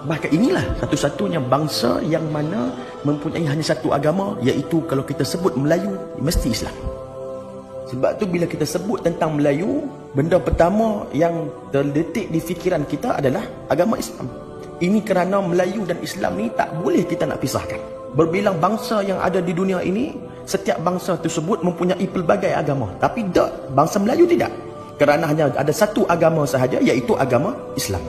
Bahkan inilah satu-satunya bangsa yang mana mempunyai hanya satu agama, iaitu kalau kita sebut Melayu, mesti Islam. Sebab tu bila kita sebut tentang Melayu, benda pertama yang terdetik di fikiran kita adalah agama Islam. Ini kerana Melayu dan Islam ni tak boleh kita nak pisahkan. Berbilang bangsa yang ada di dunia ini, setiap bangsa tersebut mempunyai pelbagai agama. Tapi tak, bangsa Melayu tidak. Kerana hanya ada satu agama sahaja, iaitu agama Islam.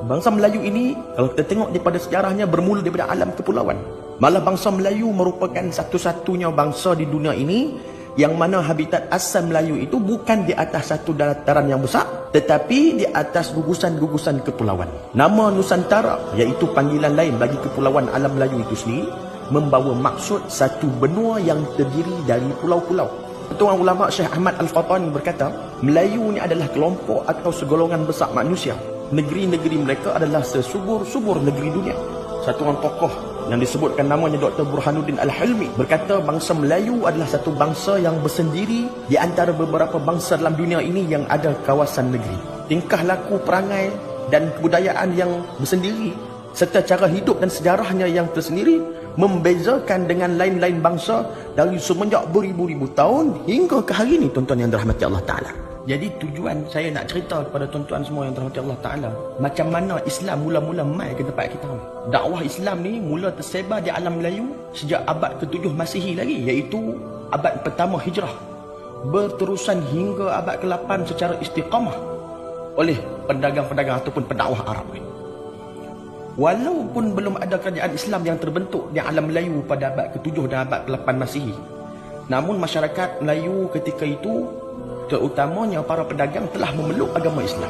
Bangsa Melayu ini, kalau kita tengok daripada sejarahnya, bermula daripada alam kepulauan. Malah bangsa Melayu merupakan satu-satunya bangsa di dunia ini yang mana habitat asal Melayu itu bukan di atas satu dataran yang besar, tetapi di atas gugusan-gugusan kepulauan. Nama Nusantara, iaitu panggilan lain bagi kepulauan alam Melayu itu sendiri, membawa maksud satu benua yang terdiri dari pulau-pulau. Ketua ulama Syekh Ahmad Al-Fatani berkata, Melayu ni adalah kelompok atau segolongan besar manusia. Negeri-negeri mereka adalah sesubur-subur negeri dunia. Satu orang tokoh yang disebutkan namanya Dr. Burhanuddin Al-Hilmi berkata bangsa Melayu adalah satu bangsa yang bersendiri di antara beberapa bangsa dalam dunia ini yang ada kawasan negeri. Tingkah laku, perangai dan kebudayaan yang bersendiri serta cara hidup dan sejarahnya yang tersendiri membezakan dengan lain-lain bangsa dari semenjak beribu-ribu tahun hingga ke hari ini, tuan-tuan yang dirahmati Allah Ta'ala. Jadi tujuan saya nak cerita kepada tuan-tuan semua yang dirahmati Allah Ta'ala, macam mana Islam mula-mula mai ke tempat kita. Dakwah Islam ni mula tersebar di alam Melayu sejak abad ke-7 Masihi lagi, iaitu abad pertama Hijrah, berterusan hingga abad ke-8 secara istiqamah oleh pedagang-pedagang ataupun pendakwah Arab. Walaupun belum ada kerajaan Islam yang terbentuk di alam Melayu pada abad ke-7 dan abad ke-8 Masihi, namun masyarakat Melayu ketika itu, terutamanya para pedagang, telah memeluk agama Islam.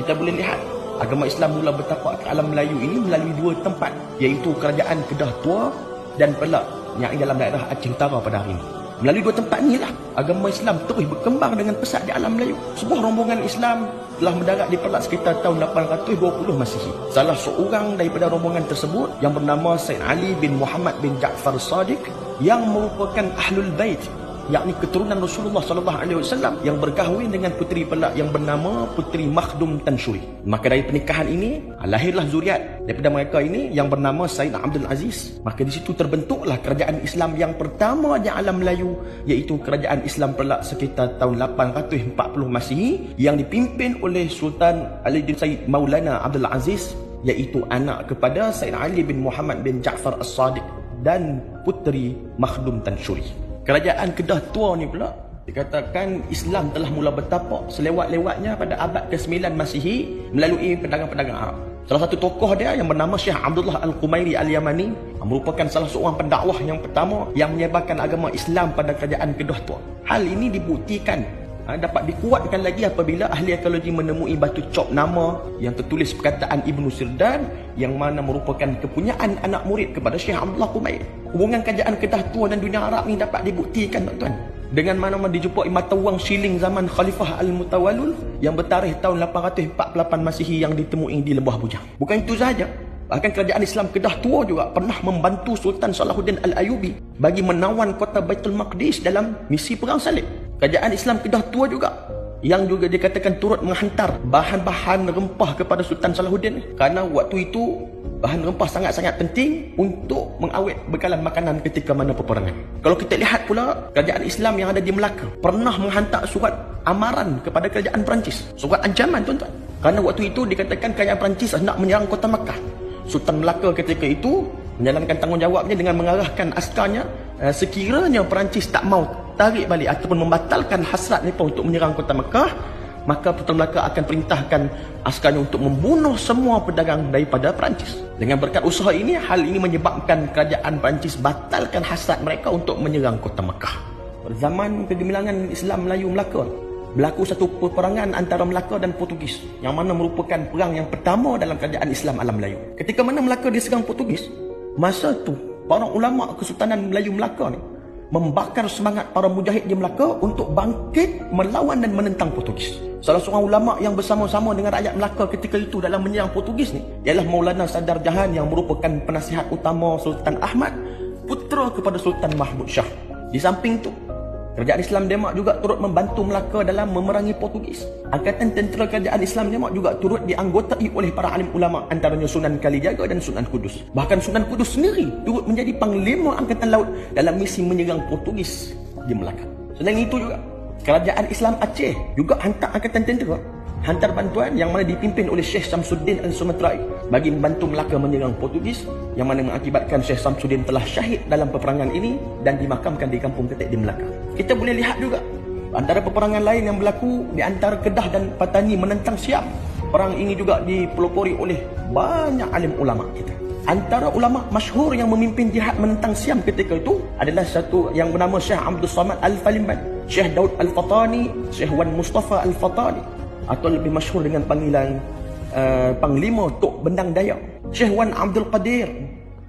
Kita boleh lihat agama Islam mula bertapak ke alam Melayu ini melalui dua tempat, iaitu kerajaan Kedah Tua dan Perak yang dalam daerah Aceh Utara pada hari ini. Melalui dua tempat inilah agama Islam terus berkembang dengan pesat di alam Melayu. Sebuah rombongan Islam telah mendarat di Perak sekitar tahun 820 Masihi. Salah seorang daripada rombongan tersebut yang bernama Said Ali bin Muhammad bin Ja'far Sadiq, yang merupakan Ahlul Bait, yakni keturunan Rasulullah SAW, yang berkahwin dengan puteri Perak yang bernama Puteri Makhdum Tan Shuri. Maka dari pernikahan ini lahirlah zuriat daripada mereka ini yang bernama Said Abdul Aziz. Maka di situ terbentuklah kerajaan Islam yang pertama di alam Melayu, iaitu kerajaan Islam Perak sekitar tahun 840 Masihi, yang dipimpin oleh Sultan Ali bin Said Maulana Abdul Aziz, iaitu anak kepada Said Ali bin Muhammad bin Ja'far As-Sadiq dan Puteri Makhdum Tan Shuri. Kerajaan Kedah Tua ni pula dikatakan Islam telah mula bertapak selewat-lewatnya pada abad ke-9 Masihi melalui pedagang-pedagang Arab. Salah satu tokoh dia yang bernama Syekh Abdullah Al-Qumairi Al-Yamani merupakan salah seorang pendakwah yang pertama yang menyebarkan agama Islam pada kerajaan Kedah Tua. Hal ini dibuktikan dapat dikuatkan lagi apabila ahli arkeologi menemui batu cop nama yang tertulis perkataan Ibnu Sirdan, yang mana merupakan kepunyaan anak murid kepada Syekh Abdullah Qumair. Hubungan kerajaan Kedah Tua dan dunia Arab ni dapat dibuktikan, tuan-tuan, dengan mana dijumpai mata wang siling zaman Khalifah Al-Mutawallil yang bertarikh tahun 848 Masihi yang ditemui di Lembah Bujang. Bukan itu sahaja, bahkan kerajaan Islam Kedah Tua juga pernah membantu Sultan Salahuddin Al-Ayubi bagi menawan kota Baitul Maqdis dalam misi perang salib. Kerajaan Islam Kedah Tua juga yang juga dikatakan turut menghantar bahan-bahan rempah kepada Sultan Salahuddin, kerana waktu itu bahan rempah sangat-sangat penting untuk mengawet bekalan makanan ketika mana peperangan. Kalau kita lihat pula, kerajaan Islam yang ada di Melaka pernah menghantar surat amaran kepada kerajaan Perancis, surat ancaman, tuan-tuan, kerana waktu itu dikatakan kerajaan Perancis hendak menyerang kota Makkah. Sultan Melaka ketika itu menjalankan tanggungjawabnya dengan mengarahkan askarnya, sekiranya Perancis tak mau tarik balik ataupun membatalkan hasrat mereka untuk menyerang kota Mekah, maka Sultan Melaka akan perintahkan askarnya untuk membunuh semua pedagang daripada Perancis. Dengan berkat usaha ini, hal ini menyebabkan kerajaan Perancis batalkan hasrat mereka untuk menyerang kota Mekah. Pada zaman kegemilangan Islam Melayu Melaka, berlaku satu peperangan antara Melaka dan Portugis, yang mana merupakan perang yang pertama dalam kerajaan Islam alam Melayu. Ketika mana Melaka diserang Portugis, masa tu para ulama Kesultanan Melayu Melaka ni membakar semangat para mujahid di Melaka untuk bangkit melawan dan menentang Portugis. Salah seorang ulama yang bersama-sama dengan rakyat Melaka ketika itu dalam menyerang Portugis ni ialah Maulana Sadar Jahan, yang merupakan penasihat utama Sultan Ahmad, putera kepada Sultan Mahmud Shah. Di samping tu, Kerajaan Islam Demak juga turut membantu Melaka dalam memerangi Portugis. Angkatan tentera Kerajaan Islam Demak juga turut dianggotai oleh para alim ulama, antaranya Sunan Kalijaga dan Sunan Kudus. Bahkan Sunan Kudus sendiri turut menjadi panglima Angkatan Laut dalam misi menyerang Portugis di Melaka. Selain itu juga, Kerajaan Islam Aceh juga hantar angkatan tentera, hantar bantuan yang mana dipimpin oleh Syekh Samsuddin Al-Sumatrai bagi membantu Melaka menyerang Portugis, yang mana mengakibatkan Syekh Samsuddin telah syahid dalam peperangan ini dan dimakamkan di Kampung Ketek di Melaka. Kita boleh lihat juga antara peperangan lain yang berlaku di antara Kedah dan Patani menentang Siam. Perang ini juga dipelopori oleh banyak alim ulama kita. Antara ulama masyhur yang memimpin jihad menentang Siam ketika itu adalah satu yang bernama Syekh Abdul Samad Al-Falimban, Syekh Daud Al-Fatani, Syekh Wan Mustafa Al-Fatani, atau lebih masyhur dengan panggilan Panglima Tok Bendang Dayak, Syekh Wan Abdul Qadir,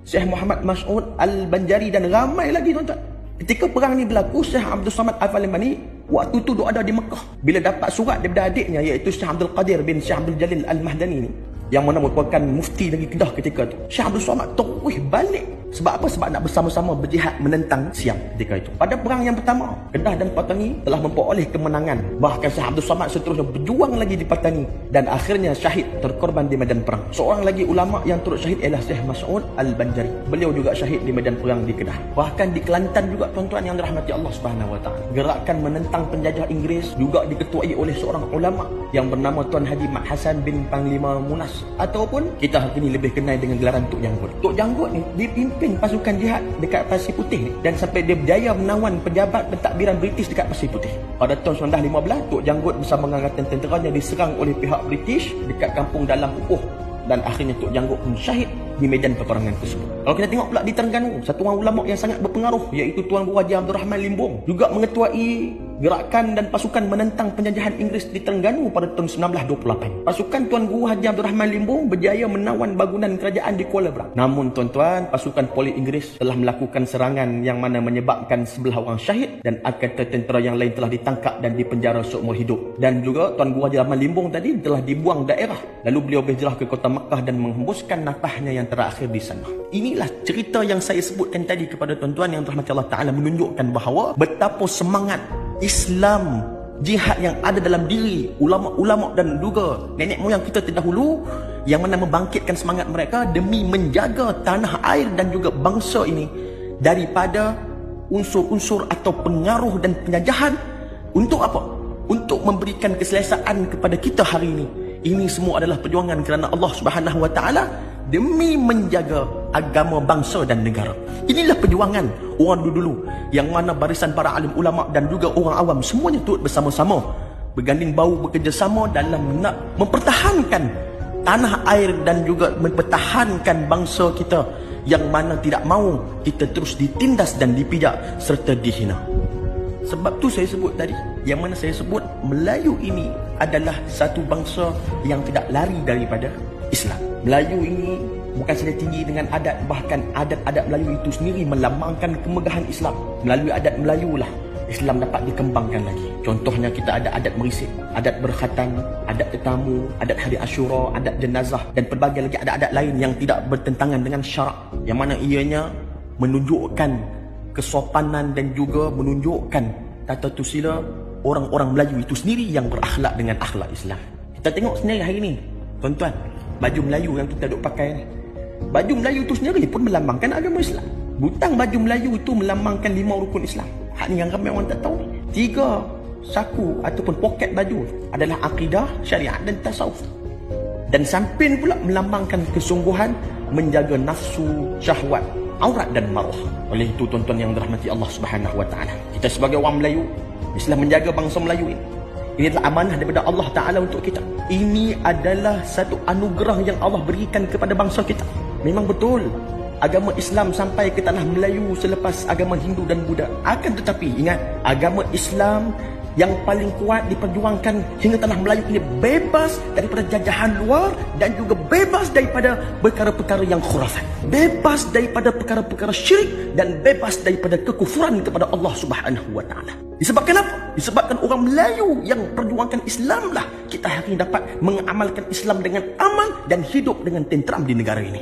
Syekh Muhammad Mas'ud Al-Banjari dan ramai lagi tuan-tuan. Ketika perang ni berlaku, Syekh Abdul Samad Al-Falimani waktu tu ada di Mekah. Bila dapat surat daripada adiknya iaitu Syekh Abdul Qadir bin Syekh Abdul Jalil Al-Mahdani ni, yang mana merupakan mufti negeri Kedah ketika itu, Syekh Abdul Samad terus balik. Sebab apa? Sebab nak bersama-sama berjihad menentang Siam ketika itu. Pada perang yang pertama, Kedah dan Patani telah memperoleh kemenangan. Bahkan Syekh Abdul Samad seterusnya berjuang lagi di Patani dan akhirnya syahid, terkorban di medan perang. Seorang lagi ulama yang turut syahid ialah Syekh Mas'ud Al-Banjari. Beliau juga syahid di medan perang di Kedah. Bahkan di Kelantan juga tuan-tuan yang dirahmati Allah Subhanahu Wa Taala, gerakan menentang penjajah Inggeris juga diketuai oleh seorang ulama yang bernama Tuan Haji Mat Hasan bin Panglima Munas, ataupun kita hari ini lebih kenal dengan gelaran Tok Janggut. Tok Janggut ni dipimpin pasukan jihad dekat Pasir Putih ni, dan sampai dia berjaya menawan pejabat pentadbiran British dekat Pasir Putih. Pada tahun 1915, Tok Janggut bersama dengan angkatan tenteranya diserang oleh pihak British dekat kampung Dalam Pupuh, dan akhirnya Tok Janggut pun syahid di medan peperangan tersebut. Kalau kita tengok pula di Terengganu, satu orang ulama yang sangat berpengaruh iaitu Tuan Guru Haji Abdul Rahman Limbong juga mengetuai gerakan dan pasukan menentang penjajahan Inggeris di Terengganu pada tahun 1928. Pasukan Tuan Guru Haji Abdul Rahman Limbong berjaya menawan bangunan kerajaan di Kuala Berang. Namun tuan-tuan, pasukan polis Inggeris telah melakukan serangan yang mana menyebabkan 11 orang syahid dan angkatan tentera yang lain telah ditangkap dan dipenjara seumur hidup. Dan juga Tuan Guru Haji Rahman Limbong tadi telah dibuang daerah. Lalu beliau berhijrah ke kota Makkah dan menghembuskan nafasnya yang terakhir di sana. Inilah cerita yang saya sebutkan tadi kepada tuan-tuan yang dirahmati Allah Ta'ala, menunjukkan bahawa betapa semangat Islam jihad yang ada dalam diri ulama-ulama dan juga nenek moyang kita terdahulu, yang mana membangkitkan semangat mereka demi menjaga tanah air dan juga bangsa ini daripada unsur-unsur atau pengaruh dan penjajahan. Untuk apa? Untuk memberikan keselesaan kepada kita hari ini. Ini semua adalah perjuangan kerana Allah Subhanahu Wa Taala demi menjaga agama bangsa dan negara. Inilah perjuangan orang dulu-dulu, yang mana barisan para alim ulama dan juga orang awam semuanya turut bersama-sama berganding bahu bekerjasama dalam nak mempertahankan tanah air dan juga mempertahankan bangsa kita, yang mana tidak mahu kita terus ditindas dan dipijak serta dihina. Sebab tu saya sebut tadi, yang mana saya sebut Melayu ini adalah satu bangsa yang tidak lari daripada Islam. Melayu ini bukan saja tinggi dengan adat, bahkan adat-adat Melayu itu sendiri melambangkan kemegahan Islam. Melalui adat Melayu lah Islam dapat dikembangkan lagi. Contohnya kita ada adat merisik, adat berkhatan, adat tetamu, adat hari Ashura, adat jenazah dan pelbagai lagi adat-adat lain yang tidak bertentangan dengan syarak, yang mana ianya menunjukkan kesopanan dan juga menunjukkan tata tusila orang-orang Melayu itu sendiri yang berakhlak dengan akhlak Islam. Kita tengok sendiri hari ini tuan-tuan, baju Melayu yang kita duk pakai ni, baju Melayu itu sendiri pun melambangkan agama Islam. Butang baju Melayu itu melambangkan 5 rukun Islam. Hak ni yang ramai orang tak tahu. 3 saku ataupun poket baju adalah akidah, syariat dan tasawuf. Dan samping pula melambangkan kesungguhan menjaga nafsu, syahwat, aurat dan maruah. Oleh itu tuan-tuan yang dirahmati Allah Subhanahu Wa Taala, kita sebagai orang Melayu, Islam menjaga bangsa Melayu ini. Ini adalah amanah daripada Allah Ta'ala untuk kita. Ini adalah satu anugerah yang Allah berikan kepada bangsa kita. Memang betul, agama Islam sampai ke tanah Melayu selepas agama Hindu dan Buddha. Akan tetapi ingat, agama Islam yang paling kuat diperjuangkan hingga tanah Melayu ini bebas daripada jajahan luar dan juga bebas daripada perkara-perkara yang khurafat, bebas daripada perkara-perkara syirik dan bebas daripada kekufuran kepada Allah Subhanahu Wa Taala. Disebabkan apa? Disebabkan orang Melayu yang perjuangkan Islam lah kita hari ini dapat mengamalkan Islam dengan aman dan hidup dengan tenteram di negara ini.